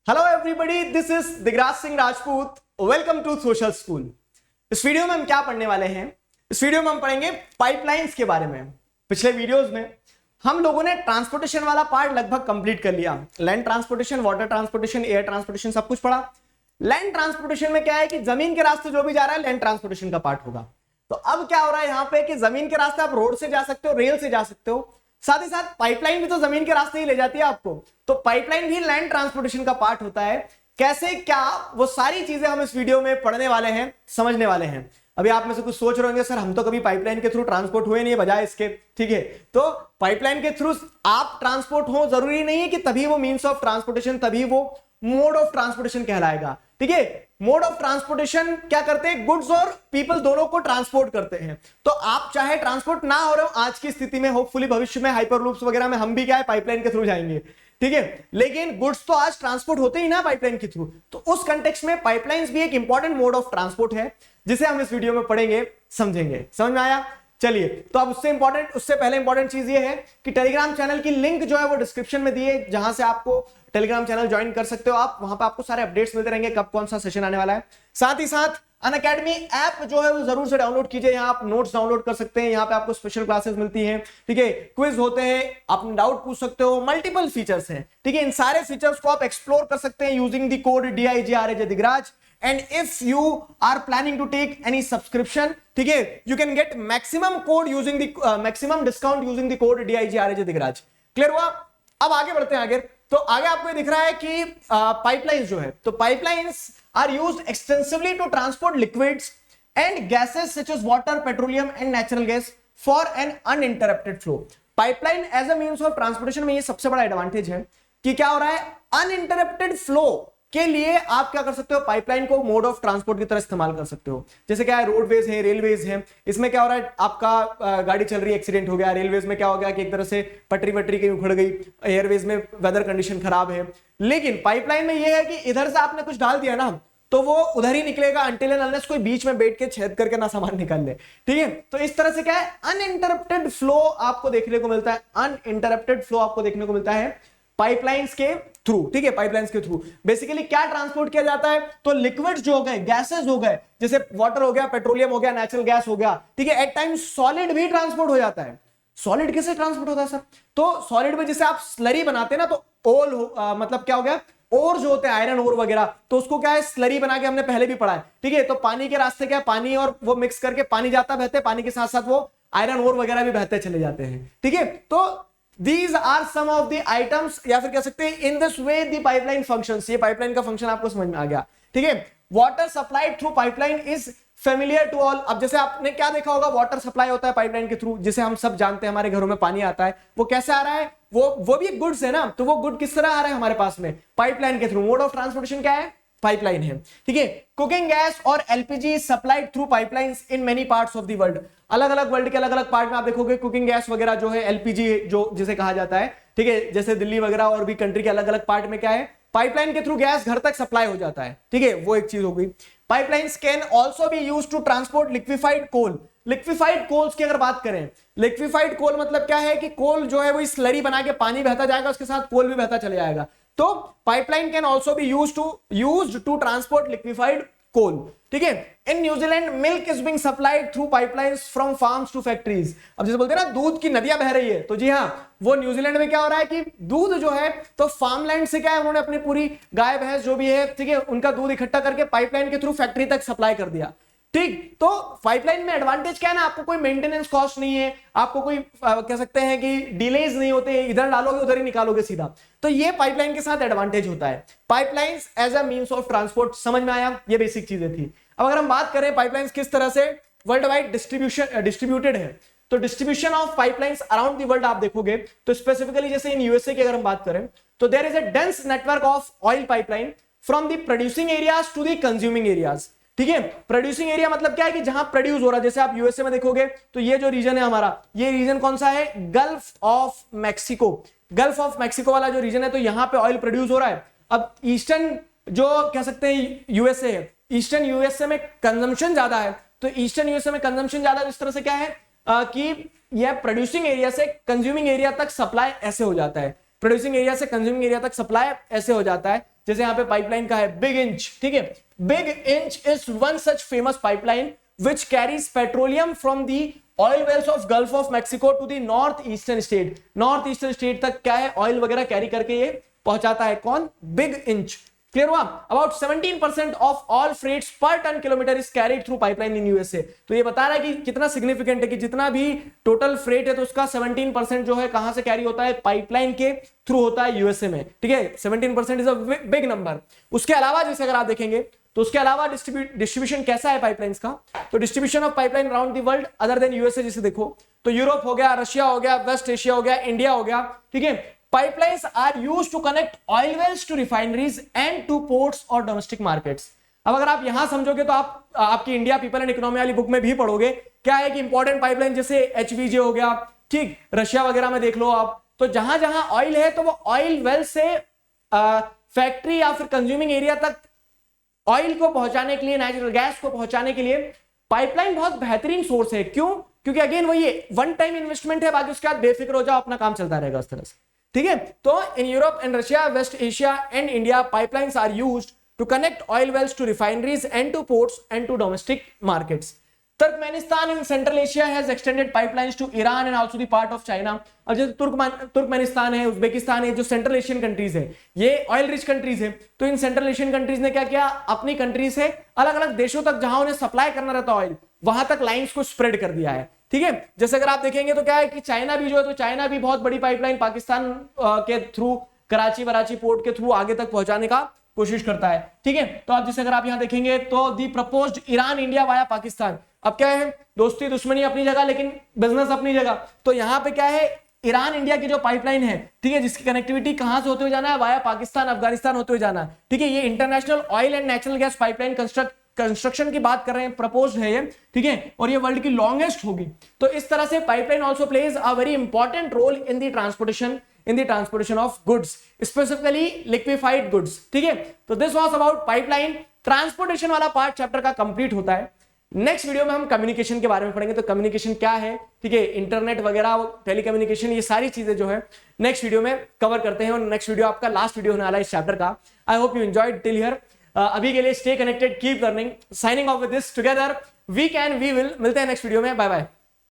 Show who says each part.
Speaker 1: Hello everybody, this is Digraj Singh Rajput. Welcome to social school. इस video में हम क्या पढ़ने वाले हैं? इस वीडियो में हम पढ़ेंगे पाइपलाइंस के बारे में। पिछले वीडियोस में हम लोगों ने ट्रांसपोर्टेशन वाला पार्ट लगभग कंप्लीट कर लिया। Land transportation, water transportation, air transportation सब कुछ पढ़ा। लैंड ट्रांसपोर्टेशन में क्या है कि जमीन के रास्ते जो भी जा रहा है लैंड ट्रांसपोर्टेशन का पार्ट होगा। तो अब क्या हो रहा है यहाँ पे कि जमीन के रास्ते आप रोड से जा सकते हो, रेल से जा सकते हो, साथ ही साथ पाइपलाइन भी तो जमीन के रास्ते ही ले जाती है आपको। तो पाइपलाइन भी लैंड ट्रांसपोर्टेशन का पार्ट होता है। कैसे क्या, वो सारी चीजें हम इस वीडियो में पढ़ने वाले हैं, समझने वाले हैं। अभी आप में से कुछ सोच रहे होंगे, सर हम तो कभी पाइपलाइन के थ्रू ट्रांसपोर्ट हुए नहीं है बजाय इसके। ठीक है, तो पाइपलाइन के थ्रू आप ट्रांसपोर्ट हो जरूरी नहीं है कि तभी वो मीन्स ऑफ ट्रांसपोर्टेशन, तभी वो मोड ऑफ ट्रांसपोर्टेशन कहलाएगा। ठीक है, मोड ऑफ ट्रांसपोर्टेशन क्या करते हैं? गुड्स और पीपल दोनों को ट्रांसपोर्ट करते हैं। तो आप चाहे ट्रांसपोर्ट ना हो रहे हो आज की स्थिति में, होपफुली भविष्य में हाइपर लूप्स वगैरह में हम भी क्या है पाइपलाइन के थ्रू जाएंगे। ठीक है, लेकिन गुड्स तो आज ट्रांसपोर्ट होते ही ना पाइपलाइन के थ्रू। तो उस कंटेक्स्ट में पाइपलाइंस भी एक इंपॉर्टेंट मोड ऑफ ट्रांसपोर्ट है, जिसे हम इस वीडियो में पढ़ेंगे, समझेंगे। समझ में आया? चलिए, तो अब उससे पहले इंपॉर्टेंट चीज ये है कि टेलीग्राम चैनल की लिंक जो है वो डिस्क्रिप्शन में दी है, जहां से आपको टेलीग्राम चैनल ज्वाइन कर सकते हो। आप वहां पे आपको सारे अपडेट्स मिलते रहेंगे, कब कौन सा सेशन आने वाला है। साथ ही साथ अनअकैडमी ऐप जो है वो जरूर से डाउनलोड कीजिए। यहाँ आप नोट्स डाउनलोड कर सकते हैं, यहाँ पे आपको स्पेशल क्लासेस मिलती हैं। ठीक है, क्विज होते हैं, आप डाउट पूछ सकते हो, मल्टीपल फीचर्स हैं। ठीक है, इन सारे फीचर्स को आप एक्सप्लोर कर सकते हैं using the code DIGRAJ Digraj. And if you are planning to take any subscription, ठीक है, you can get maximum maximum discount using the code DIGRAJ Digraj. Clear हुआ? अब आगे बढ़ते हैं। आगे तो आगे आपको ये दिख रहा है कि पाइपलाइंस जो है, तो pipelines are used extensively to transport liquids and gases such as water, petroleum and natural gas for an uninterrupted flow. Pipeline as a means of transportation में ये सबसे बड़ा एडवांटेज है कि क्या हो रहा है, अनइंटरप्टेड फ्लो के लिए आप क्या कर सकते हो, पाइपलाइन को मोड ऑफ ट्रांसपोर्ट की तरह इस्तेमाल कर सकते हो। जैसे क्या है, रोडवेज है, रेलवेज है, इसमें क्या हो रहा है, आपका गाड़ी चल रही है, एक्सीडेंट हो गया। रेलवेज में क्या हो गया कि एक तरह से पटरी वटरी कहीं उखड़ गई, एयरवेज में वेदर कंडीशन खराब है। लेकिन पाइपलाइन में यह है कि इधर से आपने कुछ डाल दिया ना, तो वो उधर ही निकलेगा अनटिल एंड अनलेस कोई बीच में बैठ के छेद करके ना सामान निकाल ले। ठीक है, तो इस तरह से क्या है, अनइंटरप्टेड फ्लो आपको देखने को मिलता है। अनइंटरप्टेड फ्लो आपको देखने को मिलता है पाइपलाइंस के थ्रू। ठीक है, पाइपलाइंस के थ्रू बेसिकली क्या ट्रांसपोर्ट किया जाता है, तो लिक्विड्स जो हो गए, गैसेस हो गए, जैसे वाटर हो गया, पेट्रोलियम हो गया, नेचुरल गैस हो गया। ठीक है, एट टाइम सॉलिड भी ट्रांसपोर्ट हो जाता है। सॉलिड कैसे ट्रांसपोर्ट होता है सर? तो सॉलिड में जैसे आप स्लरी बनाते हैं ना, तो मतलब क्या हो गया, और जो होते हैं आयरन और वगैरह, तो उसको क्या है, स्लरी बना के हमने पहले भी पढ़ा है। ठीक है, तो पानी के रास्ते क्या है, पानी और वो मिक्स करके पानी जाता बहते, पानी के साथ साथ वो आयरन और वगैरह भी बहते चले जाते हैं। ठीक है, तो These are some of the items, या फिर कह सकते हैं in this way the pipeline functions। ये पाइपलाइन का फंक्शन आपको समझ में आ गया। ठीक है, water supply through pipeline is familiar to all. अब जैसे आपने क्या देखा होगा, वाटर सप्लाई होता है पाइपलाइन के थ्रू, जिसे हम सब जानते हैं, हमारे घरों में पानी आता है। वो कैसे आ रहा है, वो भी एक गुड्स है ना, तो वो गुड किस तरह आ रहा है हमारे पास में, पाइपलाइन के थ्रू। मोड ऑफ ट्रांसपोर्टेशन क्या है, पाइपलाइन है। ठीक है, कुकिंग गैस और LPG supplied through pipelines in many parts of the world. अलग अलग वर्ल्ड के अलग अलग पार्ट में आप देखोगे कुकिंग गैस वगैरह जो है, LPG जो जिसे कहा जाता है। ठीक है, जैसे दिल्ली वगैरह और भी कंट्री के अलग अलग पार्ट में क्या है, पाइपलाइन के थ्रू गैस घर तक सप्लाई हो जाता है। ठीक है, वो एक चीज हो गई। Pipelines can also be used to transport liquefied coal. Liquefied coals की अगर बात करें, लिक्विफाइड कोल मतलब क्या है कि कोल जो है वो स्लरी बना के पानी बहता जाएगा, उसके साथ कोल भी बहता चले जाएगा। तो pipeline can also be used to transport liquefied coal. ठीक है, in New Zealand milk is being supplied through pipelines from farms to factories. अब जैसे बोलते हैं ना, दूध की नदियां बह रही है, तो जी हाँ, वो न्यूजीलैंड में क्या हो रहा है कि दूध जो है, तो फार्मलैंड से क्या है, उन्होंने अपनी पूरी गाय भैंस जो भी है, ठीक है, उनका दूध इकट्ठा करके पाइपलाइन के थ्रू फैक्ट्री तक सप्लाई कर दिया। ठीक, तो पाइपलाइन में एडवांटेज क्या है ना, आपको कोई मेंटेनेंस कॉस्ट नहीं है, आपको कोई कह सकते हैं कि डिलेज नहीं होते, इधर डालोगे उधर ही निकालोगे सीधा। तो ये पाइपलाइन के साथ एडवांटेज होता है। Pipelines as a means of transport, समझ में आया? ये बेसिक चीजें थी। अब अगर हम बात करें पाइपलाइंस किस तरह से वर्ल्ड वाइड डिस्ट्रीब्यूटेड है, तो distribution of pipelines around the world आप देखोगे, तो स्पेसिफिकली जैसे इन यूएसए की अगर हम बात करें, तो there is a dense network of oil pipeline from the producing areas to the consuming areas. ठीक है, प्रोड्यूसिंग एरिया मतलब क्या है कि जहां प्रोड्यूस हो रहा है, जैसे आप यूएसए में देखोगे, तो ये जो रीजन है हमारा, ये रीजन कौन सा है, gulf of Mexico. Gulf of Mexico वाला जो रीजन है, तो यहां पे ऑयल प्रोड्यूस हो रहा है। अब ईस्टर्न जो कह सकते हैं यूएसए है, ईस्टर्न यूएसए में कंजम्पशन ज्यादा है, तो ईस्टर्न यूएसए में कंजम्पशन ज्यादा है, इस तरह से क्या है कि यह प्रोड्यूसिंग एरिया से कंज्यूमिंग एरिया तक सप्लाई ऐसे हो जाता है, प्रोड्यूसिंग एरिया से कंज्यूमिंग एरिया तक सप्लाई ऐसे हो जाता है। जैसे यहाँ पे पाइपलाइन का है बिग इंच, ठीक है, big inch is one such famous pipeline which carries petroleum from the oil wells of Gulf of Mexico to the north eastern state. North eastern state तक क्या है, ऑयल वगैरह कैरी करके ये पहुंचाता है। कौन? Big inch. क्लियर हुआ? About 17% of all freights per ton kilometre is carried through pipeline in USA. तो ये बता रहा है कि कितना सिग्निफिकेंट है कि जितना भी टोटल फ्रेट है तो उसका 17% जो है कहां से कैरी होता है, पाइपलाइन के थ्रू होता है यूएसए में, ठीक है। 17% इज अ बिग नंबर। उसके अलावा जैसे अगर आप देखेंगे तो उसके अलावा डिस्ट्रीब्यूशन कैसा है पाइपलाइंस का, तो distribution of pipeline around the world other than USA, जैसे देखो तो यूरोप हो गया, रशिया हो गया, वेस्ट एशिया हो गया, इंडिया हो गया, ठीक है। Pipelines are used to connect oil wells to refineries and to ports और डोमेस्टिक मार्केट्स। अब अगर आप यहां समझोगे तो आपकी इंडिया पीपल एंड इकोनॉमी वाली बुक में भी पढ़ोगे क्या है कि इंपॉर्टेंट पाइपलाइन जैसे एचवीजे हो गया, ठीक, रशिया वगैरह में देख लो आप, तो जहां जहां ऑयल है तो वो ऑयल वेल से फैक्ट्री या फिर कंज्यूमिंग एरिया तक ऑयल को पहुंचाने के लिए, नेचुरल गैस को पहुंचाने के लिए पाइपलाइन बहुत बेहतरीन सोर्स है। क्यों? क्योंकि अगेन वही वन टाइम इन्वेस्टमेंट है, बाकी उसके बाद बेफिक्र हो जाओ, अपना काम चलता रहेगा इस तरह से, ठीक है। तो in Europe and Russia, West Asia and India, pipelines are used to connect oil wells to refineries and to ports and to domestic markets. Turkmenistan in Central Asia has extended pipelines to Iran and also the part of China. अब जैसे Turkmenistan है, Uzbekistan है, जो central Asian countries है, ये oil rich countries है, तो in central Asian countries ने क्या किया, अपनी कंट्री से अलग अलग देशों तक जहां उन्हें सप्लाई करना रहता ऑयल, वहां तक लाइंस को स्प्रेड कर दिया है, ठीक है। जैसे अगर आप देखेंगे तो क्या है कि चाइना भी जो है, तो चाइना भी बहुत बड़ी पाइपलाइन पाकिस्तान के थ्रू, कराची वराची पोर्ट के थ्रू आगे तक पहुंचाने का कोशिश करता है, ठीक है। तो आप जैसे अगर आप यहां देखेंगे तो the proposed Iran India via Pakistan, अब क्या है, दोस्ती दुश्मनी अपनी जगह लेकिन बिजनेस अपनी जगह, तो यहां पे क्या है, ईरान इंडिया की जो पाइपलाइन है, ठीक है, जिसकी कनेक्टिविटी कहां से होते हुए जाना है, वाया पाकिस्तान अफगानिस्तान होते हुए जाना है, ठीक है। ये international oil and natural gas pipeline construction की बात कर रहे हैं, प्रपोज है ये, ठीक है, और ये वर्ल्ड की लॉन्गेस्ट होगी। तो इस तरह से pipeline also plays a very important role in the transportation of goods, specifically liquefied goods, ठीक है। तो this was about pipeline. Transportation वाला पार्ट चैप्टर का कंप्लीट होता है। नेक्स्ट वीडियो में हम कम्युनिकेशन के बारे में पढ़ेंगे, तो कम्युनिकेशन क्या है, ठीक है, इंटरनेट वगैरह, टेलीकम्युनिकेशन, ये सारी चीजें जो है नेक्स्ट वीडियो में कवर करते हैं, और नेक्स्ट वीडियो आपका लास्ट वीडियो होने वाला है इस चैप्टर का। I hope you enjoyed till here. अभी के लिए stay connected, keep learning, signing off with this, together we can we will. मिलते हैं नेक्स्ट वीडियो में, बाय बाय।